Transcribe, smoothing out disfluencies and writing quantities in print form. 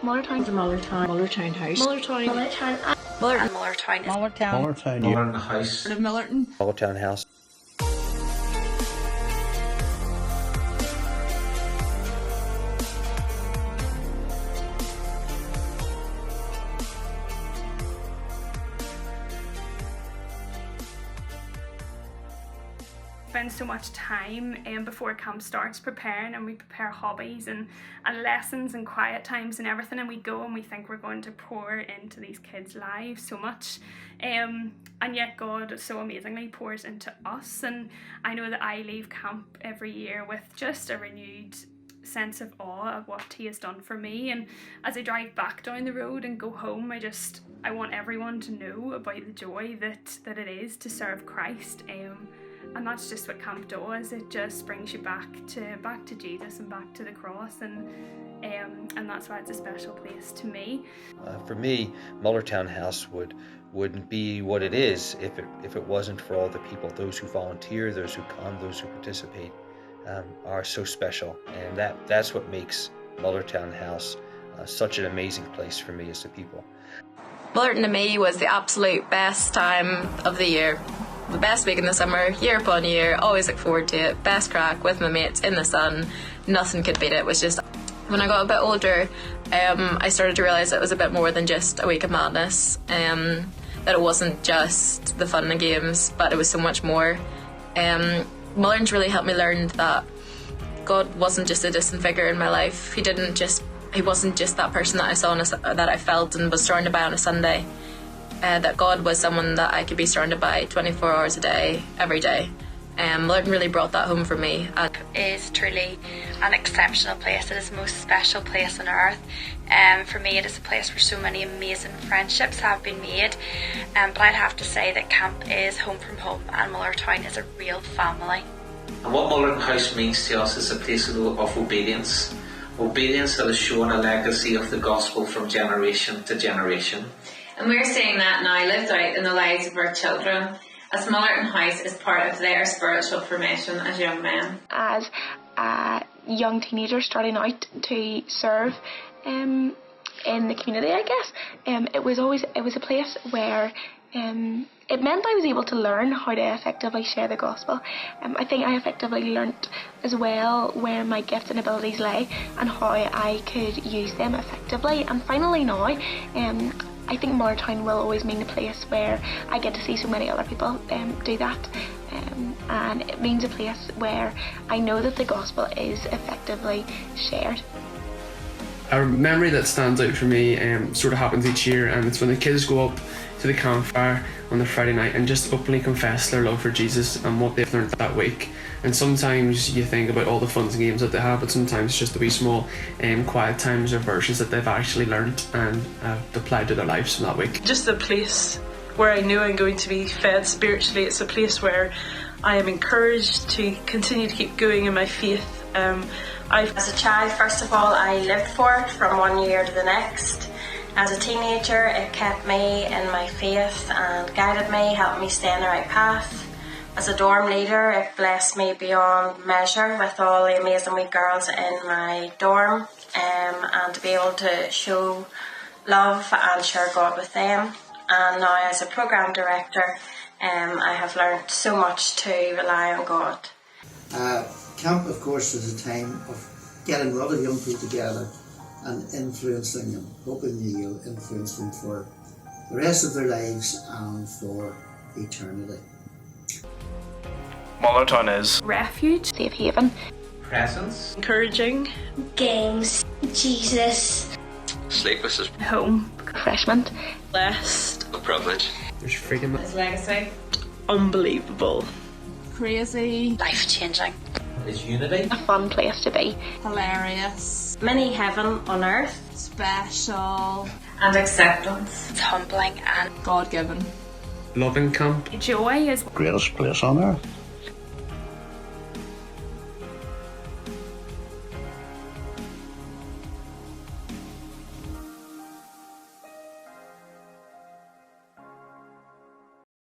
Mullartown. Mullartown. Mullartown House. Mullartown. Mullartown. Mullartown. Mullartown. Mullartown House. Mullartown. Mullartown House. Spend so much time before camp starts preparing, and we prepare hobbies and lessons and quiet times and everything, and we go and we think we're going to pour into these kids' lives so much, and yet God so amazingly pours into us. And I know that I leave camp every year with just a renewed sense of awe of what He has done for me. And as I drive back down the road and go home, I want everyone to know about the joy that it is to serve Christ. And that's just what camp does. It just brings you back to Jesus and back to the cross, and that's why it's a special place to me. For me, Mullartown House wouldn't be what it is if it wasn't for all the people, those who volunteer, those who come, those who participate, are so special, and that's what makes Mullartown House such an amazing place for me as the people. Mullartown to me was the absolute best time of the year. The best week in the summer, year upon year, always look forward to it. Best crack with my mates in the sun, nothing could beat it. It was just, when I got a bit older, I started to realise it was a bit more than just a week of madness, that it wasn't just the fun and games, but it was so much more. Mullartown's really helped me learn that God wasn't just a distant figure in my life. He wasn't just that person that I saw that I felt and was surrounded by on a Sunday. That God was someone that I could be surrounded by 24 hours a day, every day. Mullartown really brought that home for me. It is truly an exceptional place. It is the most special place on earth. For me, it is a place where so many amazing friendships have been made. But I'd have to say that camp is home from home, and Mullartown is a real family. And what Mullartown House means to us is a place of obedience. Obedience that has shown a legacy of the gospel from generation to generation. And we're seeing that now lived out in the lives of our children, as Mullartown House is part of their spiritual formation as young men. As a young teenager starting out to serve in the community, I guess, it was a place where it meant I was able to learn how to effectively share the gospel. I think I effectively learnt as well where my gifts and abilities lay and how I could use them effectively. And finally now, I think Mullartown will always mean a place where I get to see so many other people do that. And it means a place where I know that the gospel is effectively shared. A memory that stands out for me sort of happens each year, and it's when the kids go up to the campfire on the Friday night and just openly confess their love for Jesus and what they've learned that week. And sometimes you think about all the fun and games that they have, but sometimes it's just the wee small quiet times or verses that they've actually learned and applied to their lives from that week. Just a place where I know I'm going to be fed spiritually. It's a place where I am encouraged to continue to keep going in my faith. As a child, first of all, I lived for it from one year to the next. As a teenager, it kept me in my faith and guided me, helped me stay on the right path. As a dorm leader, it blessed me beyond measure with all the amazing wee girls in my dorm, and to be able to show love and share God with them. And now as a programme director, I have learnt so much to rely on God. Camp, of course, is a time of getting a lot of young people together and influencing them, hoping you'll influence them for the rest of their lives and for eternity. Mullartown is refuge, safe haven, presence, encouraging, games, Jesus, sleepless is home, refreshment, blessed, a privilege, there's freedom, His legacy, unbelievable, Crazy, Life-changing, is unity, a fun place to be, hilarious, mini heaven on earth, special, and acceptance. it's humbling and God-given. loving camp. Joy is greatest place on earth.